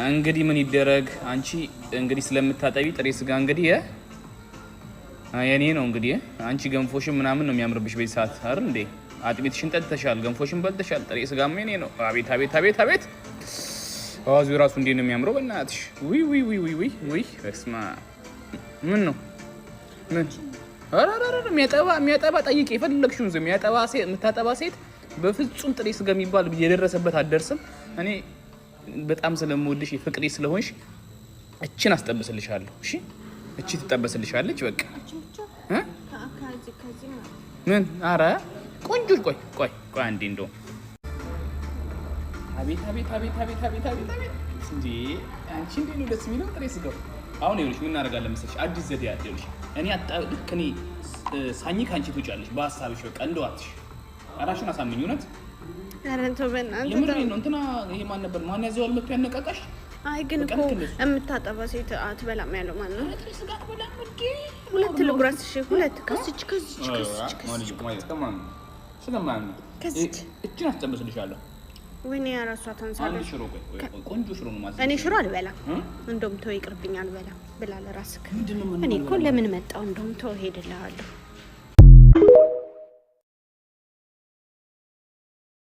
እንግዲህ ምን ይደረግ አንቺ እንግዲህ ስለምታጠቢ ጥሬ ስጋ እንግዲህ የኔ ነው እንግዲህ አንቺ ገንፎሽን ምናምን ነው የሚያምርብሽ በዚህ ሰዓት አይደል እንዴ? አጥሚትሽን ጠጥተሻል፣ ገንፎሽን በልተሻል፣ ጥሬ ስጋም የኔ ነው። አቤት አቤት አቤት አቤት አዋዙ ራሱ እንዴት ነው የሚያምረው በእናትሽ! ውይ ውይ ውይ ውይ ውይ ውይ እስማ ምን ነው ምን አራራራ የሚያጠባ ጠይቂ የፈለግሽውን ዝም የምታጠባ ሴት በፍጹም ጥሬ ስጋ የሚባል የደረሰበት አትደርስም። እኔ በጣም ስለምወድሽ ፍቅሬ ስለሆንሽ እችን አስጠብስልሻለሁ። እሺ እቺ ትጠበስልሻለች በቃ ምን አረ ቆንጆ ቆይ አንዴ እንደው አቤት አቤት አቤት አቤት አቤት አቤት እንዴ አንቺ እንዴ ነው ደስ የሚለው ጥሬ ስጋው። አሁን ይኸውልሽ ምን እናደርጋለን መሰለሽ አዲስ ዘዴ ያደልሽ እኔ ልክ እኔ ሳኝ ካንቺ ትውጫለሽ በሐሳብሽ በቃ እንደዋትሽ አራሽን አሳምኝ እውነት አረንቶ በእናንተ የምሬን ነው እንትና ይሄ ማን ነበር ማን ያዘዋል መጥቶ ያነቃቃሽ? አይ ግን እኮ የምታጠባ ሴት አትበላም ያለው ማን ነው? ሁለት ልጉራስ እሺ ሁለት ከስች እችን አስጠብስልሻለሁ። ወይኔ ያራሷ ታንሳለሽ። ቆንጆ ሽሮ ነው ማለት እኔ ሽሮ አልበላም እንደውም ተው ይቅርብኝ አልበላም ብላ ለራስክ። እኔ እኮ ለምን መጣው እንደውም ተው ሄድልሃለሁ